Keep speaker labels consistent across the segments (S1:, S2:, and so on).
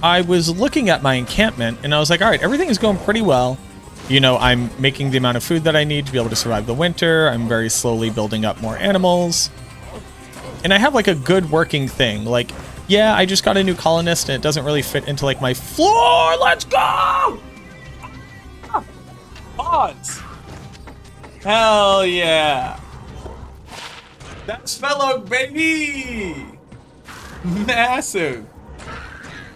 S1: I was looking at my encampment and I was like, all right, everything is going pretty well. You know, I'm making the amount of food that I need to be able to survive the winter. I'm very slowly building up more animals. And I have like a good working thing. Like, yeah, I just got a new colonist and it doesn't really fit into like my floor. Let's go! Pawns. Hell yeah. That's fellow, baby. Massive.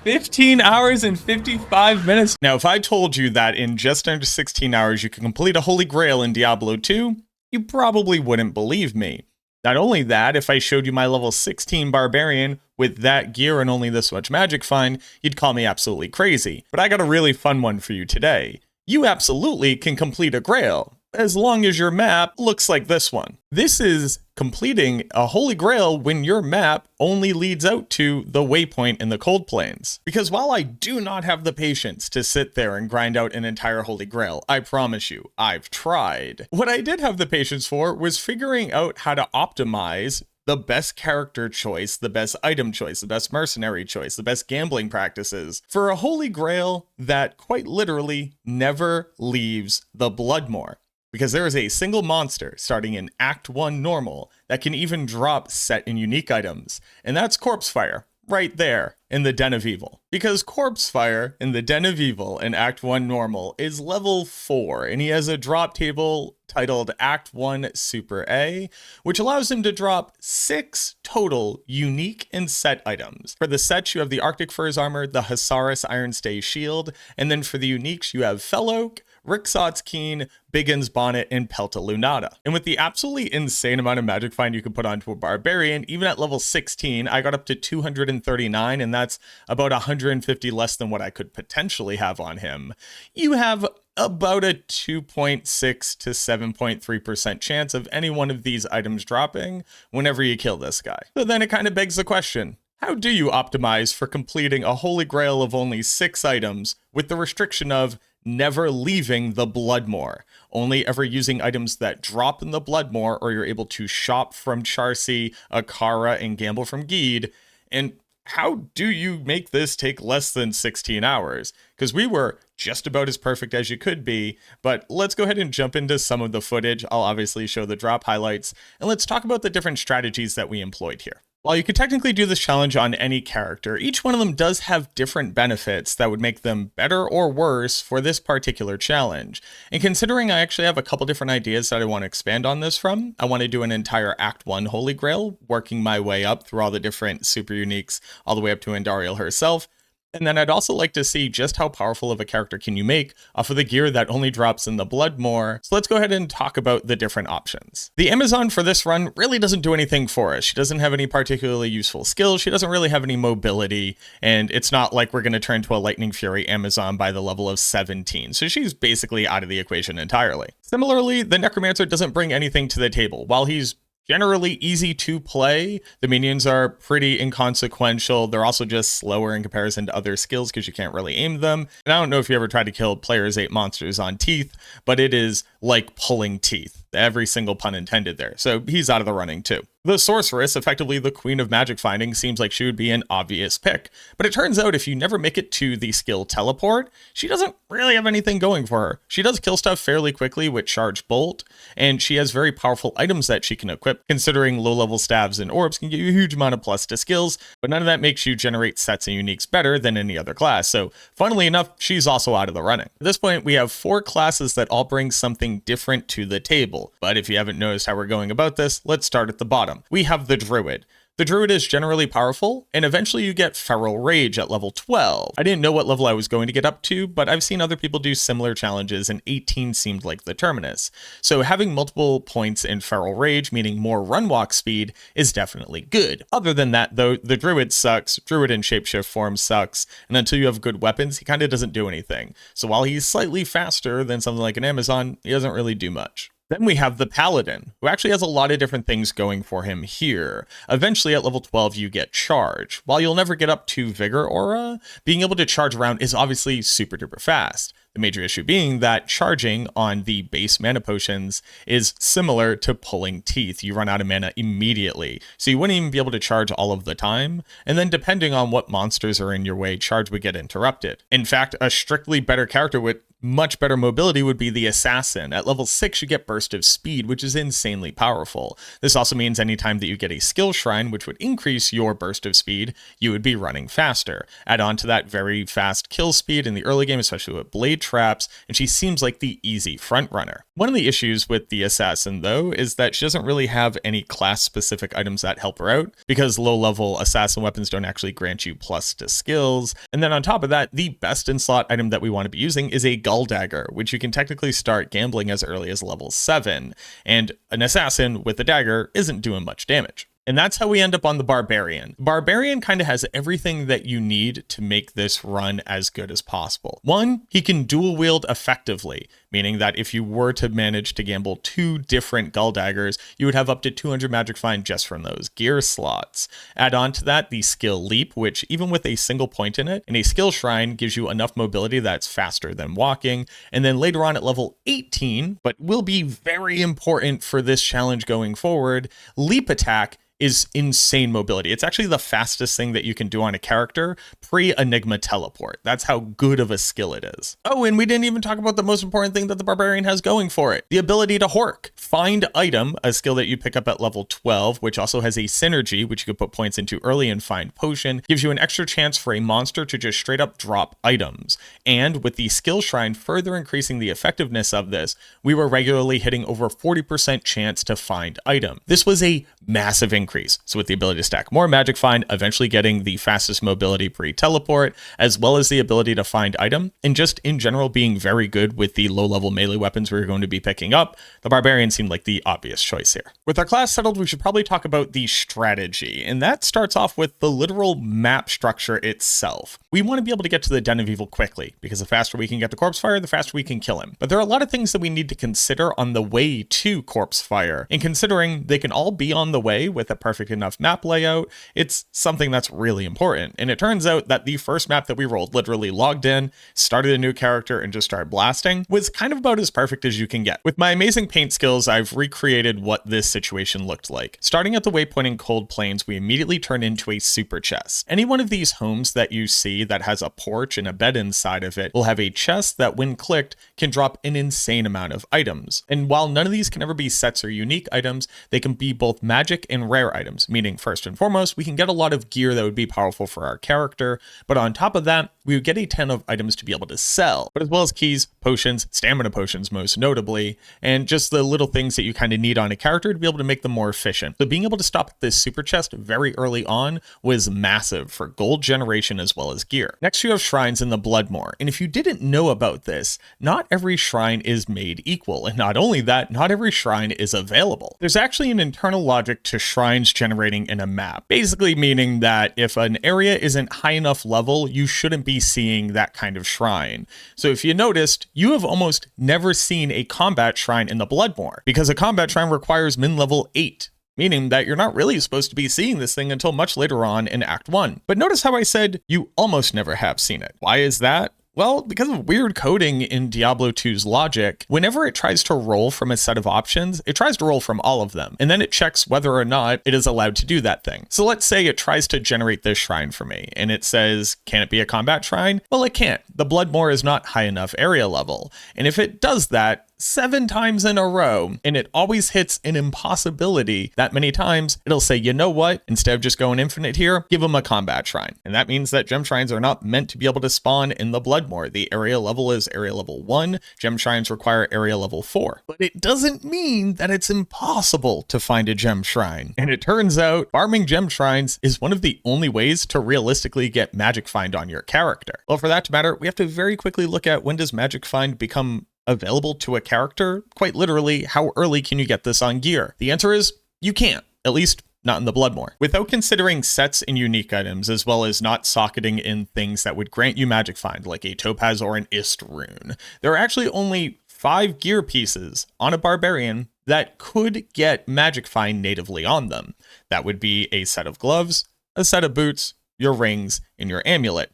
S1: 15 hours and 55 minutes. Now, if I told you that in just under 16 hours you can complete a Holy Grail in Diablo 2, you probably wouldn't believe me. Not only that, if I showed you my level 16 Barbarian with that gear and only this much magic find, you'd call me absolutely crazy. But I got a really fun one for you today. You absolutely can complete a Grail, as long as your map looks like this one. This is completing a Holy Grail when your map only leads out to the waypoint in the Cold Plains. Because while I do not have the patience to sit there and grind out an entire Holy Grail, I promise you, I've tried. What I did have the patience for was figuring out how to optimize the best character choice, the best item choice, the best mercenary choice, the best gambling practices for a Holy Grail that quite literally never leaves the Bloodmoor. Because there is a single monster starting in Act 1 normal that can even drop set and unique items, and that's Corpsefire, right there in the Den of Evil. Because Corpsefire in the Den of Evil in Act 1 normal is level 4, and he has a drop table titled Act 1 Super A, which allows him to drop 6 total unique and set items. For the sets, you have the Arctic Furs armor, the Hasaris Ironstay shield, and then for the uniques, you have Felloak, Rixot's Keen, Biggin's Bonnet, and Pelta Lunata. And with the absolutely insane amount of magic find you can put onto a Barbarian, even at level 16, I got up to 239, and that's about 150 less than what I could potentially have on him. You have about a 2.6 to 7.3% chance of any one of these items dropping whenever you kill this guy. So then it kind of begs the question, how do you optimize for completing a Holy Grail of only 6 items with the restriction of never leaving the Bloodmoor, only ever using items that drop in the Bloodmoor, or you're able to shop from Charcy, Akara, and gamble from Geed? And how do you make this take less than 16 hours? Because we were just about as perfect as you could be, but let's go ahead and jump into some of the footage. I'll obviously show the drop highlights, and let's talk about the different strategies that we employed here. While you could technically do this challenge on any character, each one of them does have different benefits that would make them better or worse for this particular challenge. And considering I actually have a couple different ideas that I want to expand on this from, I want to do an entire Act 1 Holy Grail, working my way up through all the different super uniques, all the way up to Andariel herself. And then I'd also like to see just how powerful of a character can you make off of the gear that only drops in the Bloodmoor. So let's go ahead and talk about the different options. The Amazon for this run really doesn't do anything for us. She doesn't have any particularly useful skills. She doesn't really have any mobility. And it's not like we're going to turn to a Lightning Fury Amazon by the level of 17. So she's basically out of the equation entirely. Similarly, the Necromancer doesn't bring anything to the table. While he's generally easy to play, the minions are pretty inconsequential. They're also just slower in comparison to other skills because you can't really aim them. And I don't know if you ever tried to kill players 8 monsters on teeth, but it is like pulling teeth. Every single pun intended there. So he's out of the running too. The Sorceress, effectively the queen of magic finding, seems like she would be an obvious pick. But it turns out if you never make it to the skill Teleport, she doesn't really have anything going for her. She does kill stuff fairly quickly with Charge Bolt, and she has very powerful items that she can equip, considering low-level staves and orbs can give you a huge amount of plus to skills, but none of that makes you generate sets and uniques better than any other class. So funnily enough, she's also out of the running. At this point, we have 4 classes that all bring something different to the table. But if you haven't noticed how we're going about this, let's start at the bottom. We have the Druid. The Druid is generally powerful, and eventually you get Feral Rage at level 12. I didn't know what level I was going to get up to, but I've seen other people do similar challenges, and 18 seemed like the terminus. So having multiple points in Feral Rage, meaning more run walk speed, is definitely good. Other than that, though, the Druid sucks. Druid in Shapeshift form sucks, and until you have good weapons, he kind of doesn't do anything. So while he's slightly faster than something like an Amazon, he doesn't really do much. Then we have the Paladin, who actually has a lot of different things going for him here. Eventually at level 12 you get Charge. While you'll never get up to Vigor Aura, being able to charge around is obviously super duper fast. The major issue being that charging on the base mana potions is similar to pulling teeth. You run out of mana immediately, so you wouldn't even be able to charge all of the time, and then depending on what monsters are in your way, charge would get interrupted. In fact, a strictly better character with much better mobility would be the Assassin. At level 6, you get Burst of Speed, which is insanely powerful. This also means anytime that you get a skill shrine, which would increase your Burst of Speed, you would be running faster. Add on to that very fast kill speed in the early game, especially with blade traps, and she seems like the easy front runner. One of the issues with the Assassin, though, is that she doesn't really have any class-specific items that help her out, because low-level Assassin weapons don't actually grant you plus to skills. And then on top of that, the best in-slot item that we want to be using is a Gull Dagger, which you can technically start gambling as early as level 7, and an Assassin with a dagger isn't doing much damage. And that's how we end up on the Barbarian. Barbarian kind of has everything that you need to make this run as good as possible. One, he can dual wield effectively, meaning that if you were to manage to gamble 2 different Gull Daggers, you would have up to 200 Magic Find just from those gear slots. Add on to that the skill Leap, which even with a single point in it, and a skill shrine gives you enough mobility that's faster than walking. And then later on at level 18, but will be very important for this challenge going forward, Leap Attack is insane mobility. It's actually the fastest thing that you can do on a character pre-Enigma Teleport. That's how good of a skill it is. Oh, and we didn't even talk about the most important thing that the Barbarian has going for it, the ability to Hork. Find Item, a skill that you pick up at level 12, which also has a synergy, which you could put points into early, and Find Potion, gives you an extra chance for a monster to just straight up drop items. And with the skill shrine further increasing the effectiveness of this, we were regularly hitting over 40% chance to find item. This was a massive increase. So with the ability to stack more Magic Find, eventually getting the fastest mobility pre-teleport, as well as the ability to find item, and just in general being very good with the low-level melee weapons we're going to be picking up, the Barbarian seemed like the obvious choice here. With our class settled, we should probably talk about the strategy, and that starts off with the literal map structure itself. We want to be able to get to the Den of Evil quickly, because the faster we can get to Corpsefire, the faster we can kill him. But there are a lot of things that we need to consider on the way to Corpsefire, and considering they can all be on the way with a perfect enough map layout, it's something that's really important. And it turns out that the first map that we rolled, literally logged in, started a new character, and just started blasting, was kind of about as perfect as you can get. With my amazing paint skills, I've recreated what this situation looked like. Starting at the waypoint in Cold Plains, we immediately turn into a super chest. Any one of these homes that you see that has a porch and a bed inside of it will have a chest that, when clicked, can drop an insane amount of items. And while none of these can ever be sets or unique items, they can be both magic and rare items, meaning first and foremost, we can get a lot of gear that would be powerful for our character, but on top of that, we would get a ton of items to be able to sell, but as well as keys, potions, stamina potions most notably, and just the little things that you kind of need on a character to be able to make them more efficient. So being able to stop this super chest very early on was massive for gold generation as well as gear. Next, you have shrines in the Bloodmoor, and if you didn't know about this, not every shrine is made equal, and not only that, not every shrine is available. There's actually an internal logic to shrines generating in a map, basically meaning that if an area isn't high enough level, you shouldn't be seeing that kind of shrine. So if you noticed, you have almost never seen a combat shrine in the Bloodmoor, because a combat shrine requires min level 8. Meaning that you're not really supposed to be seeing this thing until much later on in Act 1. But notice how I said you almost never have seen it. Why is that? Well, because of weird coding in Diablo 2's logic, whenever it tries to roll from a set of options, it tries to roll from all of them, and then it checks whether or not it is allowed to do that thing. So let's say it tries to generate this shrine for me, and it says, can it be a combat shrine? Well, it can't. The Bloodmoor is not high enough area level, and if it does that 7 times in a row, and it always hits an impossibility that many times, it'll say, you know what, instead of just going infinite here, give them a combat shrine. And that means that gem shrines are not meant to be able to spawn in the Bloodmoor. The area level is area level 1, gem shrines require area level 4. But it doesn't mean that it's impossible to find a gem shrine. And it turns out farming gem shrines is one of the only ways to realistically get Magic Find on your character. Well, for that to matter, we have to very quickly look at, when does Magic Find become available to a character? Quite literally, how early can you get this on gear? The answer is you can't, at least not in the Bloodmoor. Without considering sets and unique items, as well as not socketing in things that would grant you Magic Find, like a Topaz or an Ist rune, there are actually only 5 gear pieces on a Barbarian that could get Magic Find natively on them. That would be a set of gloves, a set of boots, your rings, and your amulet.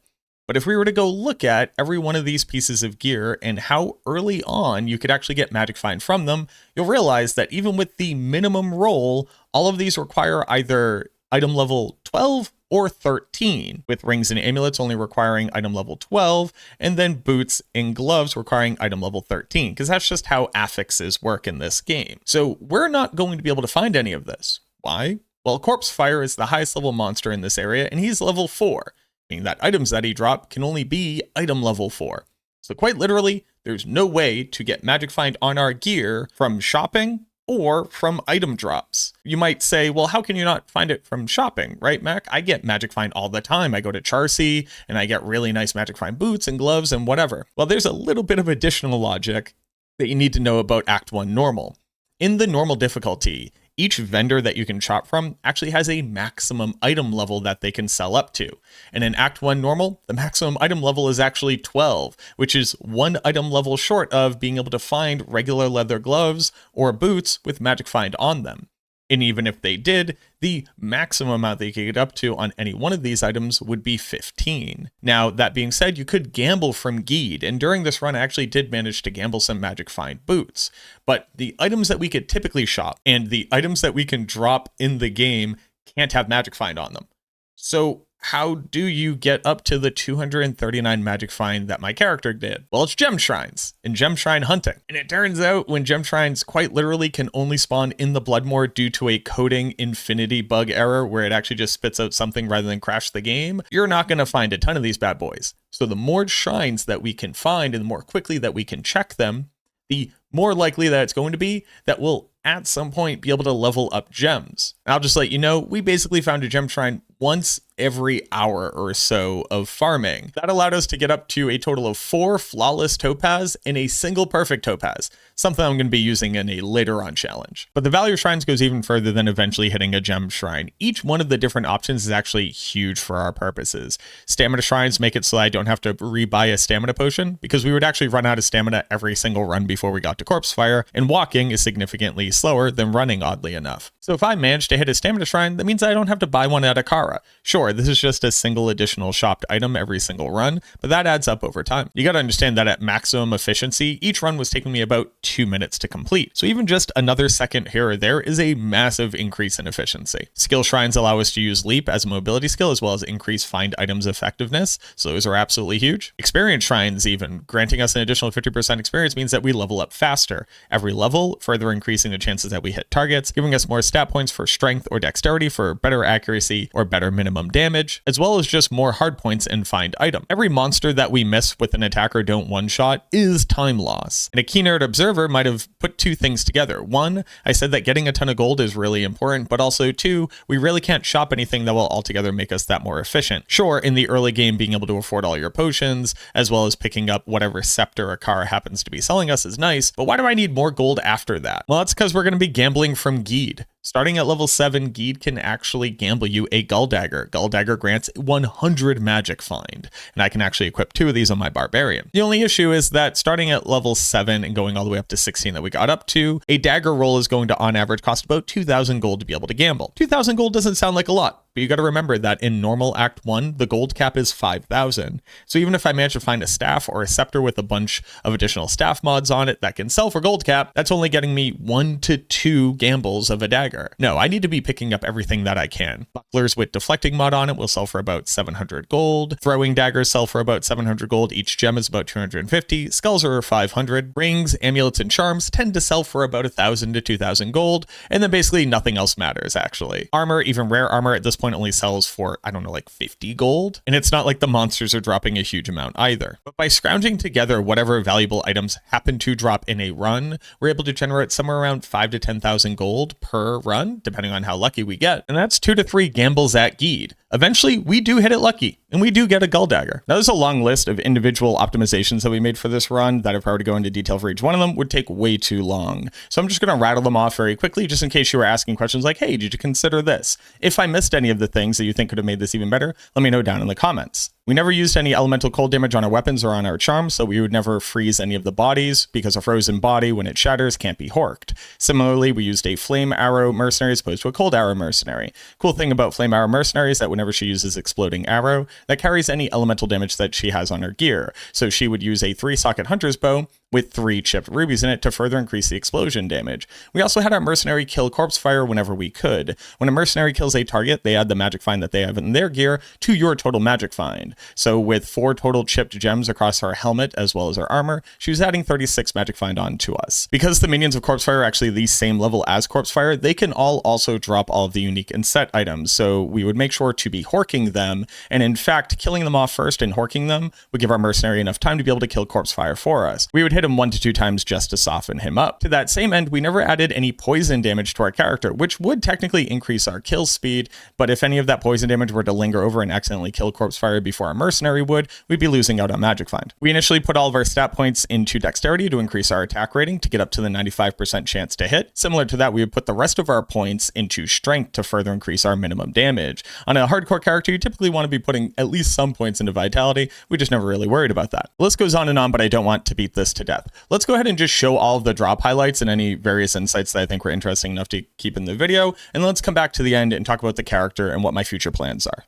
S1: But if we were to go look at every one of these pieces of gear and how early on you could actually get magic find from them, you'll realize that even with the minimum roll, all of these require either item level 12 or 13, with rings and amulets only requiring item level 12, and then boots and gloves requiring item level 13, because that's just how affixes work in this game. So we're not going to be able to find any of this. Why? Well, Corpsefire is the highest level monster in this area, and he's level 4, meaning that items that he dropped can only be item level 4. So quite literally, there's no way to get magic find on our gear from shopping or from item drops. You might say, well, how can you not find it from shopping, right, Mac? I get magic find all the time. I go to Charcy and I get really nice magic find boots and gloves and whatever. Well, there's a little bit of additional logic that you need to know about Act 1 normal. In the normal difficulty, each vendor that you can shop from actually has a maximum item level that they can sell up to. And in Act 1 normal, the maximum item level is actually 12, which is one item level short of being able to find regular leather gloves or boots with magic find on them. And even if they did, the maximum amount they could get up to on any one of these items would be 15. Now, that being said, you could gamble from Geed, and during this run, I actually did manage to gamble some magic find boots. But the items that we could typically shop and the items that we can drop in the game can't have magic find on them. So how do you get up to the 239 magic find that my character did? Well, it's gem shrines and gem shrine hunting. And it turns out when gem shrines quite literally can only spawn in the Bloodmoor due to a coding infinity bug error where it actually just spits out something rather than crash the game, you're not going to find a ton of these bad boys. So the more shrines that we can find and the more quickly that we can check them, the more likely that it's going to be that we'll at some point be able to level up gems. And I'll just let you know, we basically found a gem shrine once every hour or so of farming. That allowed us to get up to a total of 4 flawless topaz and a single perfect topaz, something I'm going to be using in a later on challenge. But the value of shrines goes even further than eventually hitting a gem shrine. Each one of the different options is actually huge for our purposes. Stamina shrines make it so I don't have to rebuy a stamina potion, because we would actually run out of stamina every single run before we got to Corpsefire, and walking is significantly slower than running, oddly enough. So if I manage to hit a stamina shrine, that means I don't have to buy one at Akara. Sure, this is just a single additional shopped item every single run, but that adds up over time. You gotta understand that at maximum efficiency, each run was taking me about 2 minutes to complete. So even just another second here or there is a massive increase in efficiency. Skill shrines allow us to use leap as a mobility skill, as well as increase find items effectiveness. So those are absolutely huge. Experience shrines even, granting us an additional 50% experience means that we level up faster. Every level, further increasing the chances that we hit targets, giving us more stat points for strength or dexterity for better accuracy or better minimum damage, as well as just more hard points and find item. Every monster that we miss with an attack or don't one-shot is time loss. And a keen-eyed observer might have put two things together. One, I said that getting a ton of gold is really important, but also two, we really can't shop anything that will altogether make us that more efficient. Sure, in the early game, being able to afford all your potions, as well as picking up whatever scepter or car happens to be selling us is nice, but why do I need more gold after that? Well, that's because we're going to be gambling from Geed. Starting at level 7, Geed can actually gamble you a Gull Dagger. Gull Dagger grants 100 magic find, and I can actually equip 2 of these on my Barbarian. The only issue is that starting at level 7 and going all the way up to 16 that we got up to, a dagger roll is going to on average cost about 2,000 gold to be able to gamble. 2,000 gold doesn't sound like a lot, but you got to remember that in normal Act 1, the gold cap is 5,000. So even if I manage to find a staff or a scepter with a bunch of additional staff mods on it that can sell for gold cap, that's only getting me 1 to 2 gambles of a dagger. No, I need to be picking up everything that I can. Bucklers with deflecting mod on it will sell for about 700 gold. Throwing daggers sell for about 700 gold. Each gem is about 250. Skulls are 500. Rings, amulets, and charms tend to sell for about 1,000 to 2,000 gold. And then basically nothing else matters, actually. Armor, even rare armor at this point only sells for, I don't know, like 50 gold. And it's not like the monsters are dropping a huge amount either. But by scrounging together whatever valuable items happen to drop in a run, we're able to generate somewhere around 5,000 to 10,000 gold per run, depending on how lucky we get. And that's 2 to 3 gambles at Geed. Eventually, we do hit it lucky, and we do get a Gull Dagger. Now, there's a long list of individual optimizations that we made for this run that if I were to go into detail for each one of them would take way too long. So I'm just going to rattle them off very quickly, just in case you were asking questions like, hey, did you consider this? If I missed any any of the things that you think could have made this even better, let me know down in the comments. We never used any elemental cold damage on our weapons or on our charms, so we would never freeze any of the bodies, because a frozen body, when it shatters, can't be horked. Similarly, we used a flame arrow mercenary as opposed to a cold arrow mercenary. Cool thing about flame arrow mercenary is that whenever she uses exploding arrow, that carries any elemental damage that she has on her gear. So she would use a 3-socket hunter's bow with 3 chipped rubies in it to further increase the explosion damage. We also had our mercenary kill Corpsefire whenever we could. When a mercenary kills a target, they add the magic find that they have in their gear to your total magic find. So with 4 total chipped gems across her helmet as well as her armor, she was adding 36 magic find on to us. Because the minions of Corpsefire are actually the same level as Corpsefire, they can all also drop all of the unique and set items, so we would make sure to be horking them, and in fact, killing them off first and horking them would give our mercenary enough time to be able to kill Corpsefire for us. We would hit him 1 to 2 times just to soften him up. To that same end, we never added any poison damage to our character, which would technically increase our kill speed, but if any of that poison damage were to linger over and accidentally kill Corpsefire before our mercenary would, we'd be losing out on magic find. We initially put all of our stat points into dexterity to increase our attack rating to get up to the 95% chance to hit. Similar to that, we would put the rest of our points into strength to further increase our minimum damage. On a hardcore character, you typically want to be putting at least some points into vitality. We just never really worried about that. The list goes on and on, but I don't want to beat this to death. Let's go ahead and just show all of the drop highlights and any various insights that I think were interesting enough to keep in the video, and let's come back to the end and talk about the character and what my future plans are.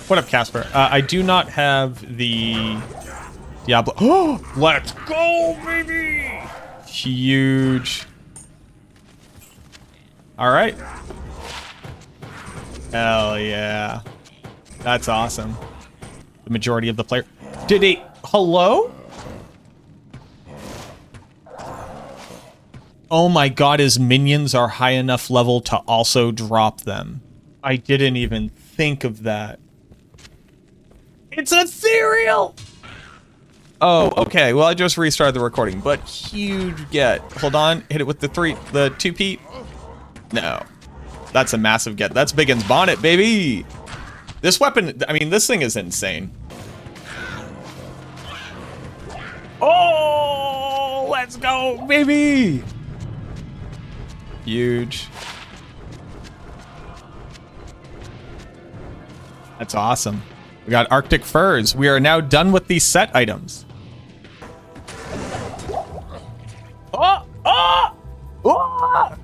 S1: What up, Casper? I do not have the Diablo. Oh, let's go, baby! Huge. All right. Hell yeah. That's awesome. The majority of the player. Did he? Hello? Oh my god, his minions are high enough level to also drop them. I didn't even think of that. It's ethereal! Oh, okay. Well, I just restarted the recording, but huge get. Hold on. Hit it with the 2P. No. That's a massive get. That's Biggin's Bonnet, baby! This weapon, I mean, this thing is insane. Oh, let's go, baby! Huge. That's awesome. We got Arctic Furs. We are now done with these set items. Oh! Oh! Oh!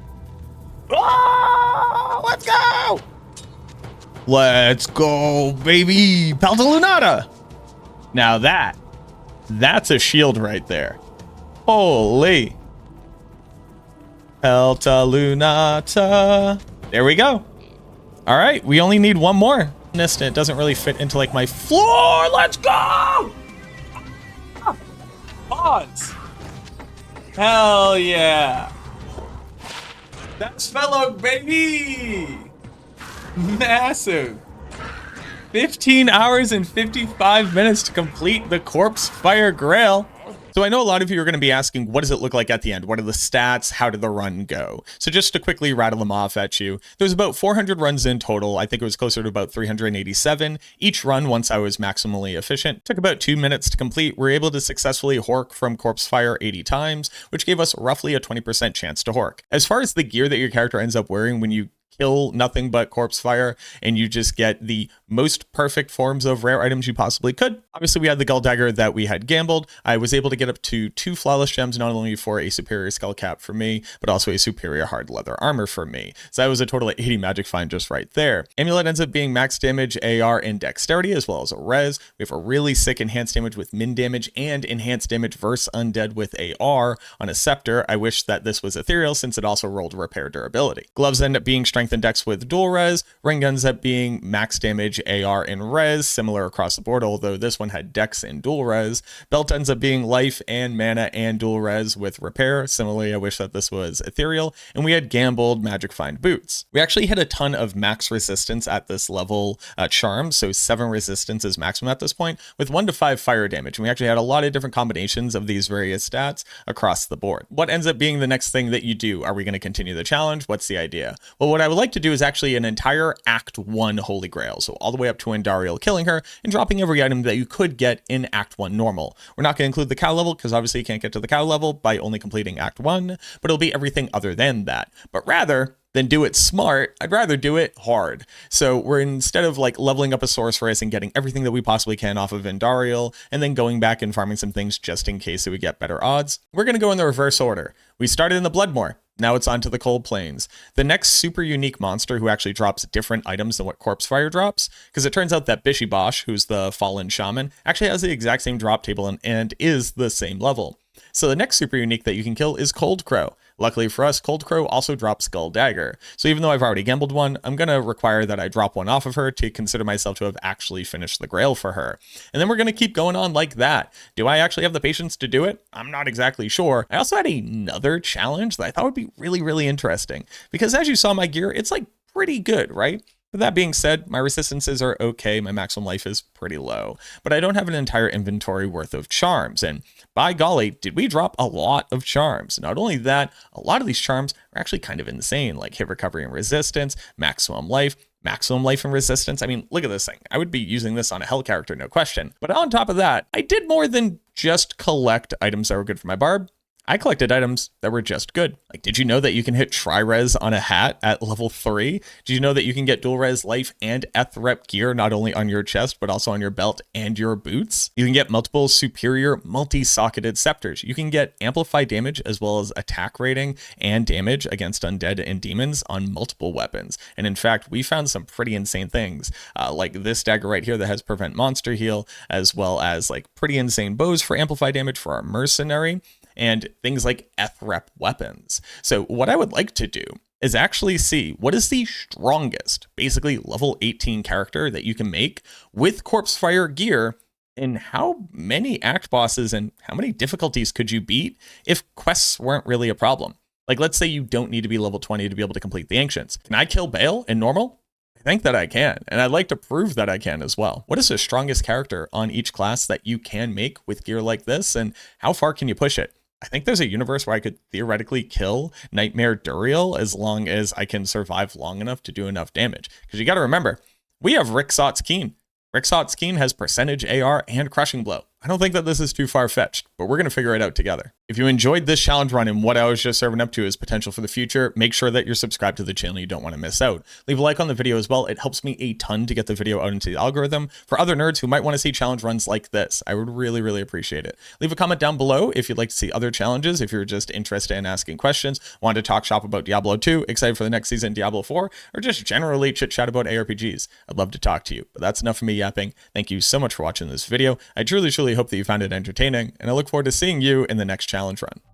S1: Oh! Let's go! Let's go, baby! Peltalunata! Now that's a shield right there. Holy. Peltalunata. There we go. All right, we only need one more. It doesn't really fit into like my floor. Let's go! Odds. Hell yeah. That's fellow, baby. Massive. 15 hours and 55 minutes to complete the Corpsefire Grail. So I know a lot of you are going to be asking, what does it look like at the end? What are the stats? How did the run go? So just to quickly rattle them off at you, there's about 400 runs in total. I think it was closer to about 387. Each run, once I was maximally efficient, took about 2 minutes to complete. We were able to successfully hork from Corpsefire 80 times, which gave us roughly a 20% chance to hork. As far as the gear that your character ends up wearing when you kill nothing but Corpsefire and you just get the most perfect forms of rare items you possibly could. Obviously, we had the Gull Dagger that we had gambled. I was able to get up to 2 flawless gems, not only for a superior skull cap for me, but also a superior hard leather armor for me. So that was a total of 80 magic find just right there. Amulet ends up being max damage, AR, and dexterity, as well as a res. We have a really sick enhanced damage with min damage and enhanced damage versus undead with AR on a scepter. I wish that this was ethereal since it also rolled repair durability. Gloves end up being strength and dex with dual res. Ring ends up being max damage, AR, and res, similar across the board, although this one had dex and dual res. Belt ends up being life and mana and dual res with repair. Similarly, I wish that this was ethereal. And we had gambled magic find boots. We actually hit a ton of max resistance at this level charm, so 7 resistance is maximum at this point, with 1 to 5 fire damage. And we actually had a lot of different combinations of these various stats across the board. What ends up being the next thing that you do? Are we going to continue the challenge? What's the idea? Well, what I would like to do is actually an entire Act 1 Holy Grail, so all the way up to Andariel killing her and dropping every item that you could get in Act 1 normal. We're not going to include the cow level because obviously you can't get to the cow level by only completing Act 1, but it'll be everything other than that. But rather than do it smart, I'd rather do it hard. So we're, instead of like leveling up a sorceress and getting everything that we possibly can off of Andariel and then going back and farming some things just in case that we get better odds, we're going to go in the reverse order. We started in the Bloodmoor. Now it's on to the Cold Plains. The next super unique monster who actually drops different items than what Corpsefire drops, because it turns out that Bishi Bosh, who's the fallen shaman, actually has the exact same drop table and is the same level. So the next super unique that you can kill is Cold Crow. Luckily for us, Cold Crow also drops Skull Dagger. So even though I've already gambled one, I'm going to require that I drop one off of her to consider myself to have actually finished the Grail for her. And then we're going to keep going on like that. Do I actually have the patience to do it? I'm not exactly sure. I also had another challenge that I thought would be really, really interesting. Because as you saw my gear, it's like pretty good, right? With that being said, my resistances are okay, my maximum life is pretty low, but I don't have an entire inventory worth of charms, and by golly, did we drop a lot of charms. Not only that, a lot of these charms are actually kind of insane, like hit recovery and resistance, maximum life and resistance. I mean, look at this thing. I would be using this on a hell character, no question. But on top of that, I did more than just collect items that were good for my barb. I collected items that were just good. Like, did you know that you can hit tri-res on a hat at level 3? Did you know that you can get dual res life and ethrep gear not only on your chest, but also on your belt and your boots? You can get multiple superior multi-socketed scepters. You can get amplified damage as well as attack rating and damage against undead and demons on multiple weapons. And in fact, we found some pretty insane things, like this dagger right here that has prevent monster heal, as well as like pretty insane bows for amplified damage for our mercenary, and things like ethrep weapons. So what I would like to do is actually see what is the strongest, basically level 18 character that you can make with Corpsefire gear, and how many act bosses and how many difficulties could you beat if quests weren't really a problem. Like, let's say you don't need to be level 20 to be able to complete the Ancients. Can I kill Baal in normal? I think that I can, and I'd like to prove that I can as well. What is the strongest character on each class that you can make with gear like this, and how far can you push it? I think there's a universe where I could theoretically kill Nightmare Duriel as long as I can survive long enough to do enough damage. Because you got to remember, we have Rixot's Keen. Rixot's Keen has percentage AR and crushing blow. I don't think that this is too far-fetched, but we're going to figure it out together. If you enjoyed this challenge run and what I was just serving up to as potential for the future, make sure that you're subscribed to the channel. You don't want to miss out. Leave a like on the video as well. It helps me a ton to get the video out into the algorithm for other nerds who might want to see challenge runs like this. I would really, really appreciate it. Leave a comment down below if you'd like to see other challenges, if you're just interested in asking questions, want to talk shop about Diablo 2, excited for the next season Diablo 4, or just generally chit chat about ARPGs. I'd love to talk to you, but that's enough of me yapping. Thank you so much for watching this video. I truly, truly hope that you found it entertaining, and I look forward to seeing you in the next challenge run.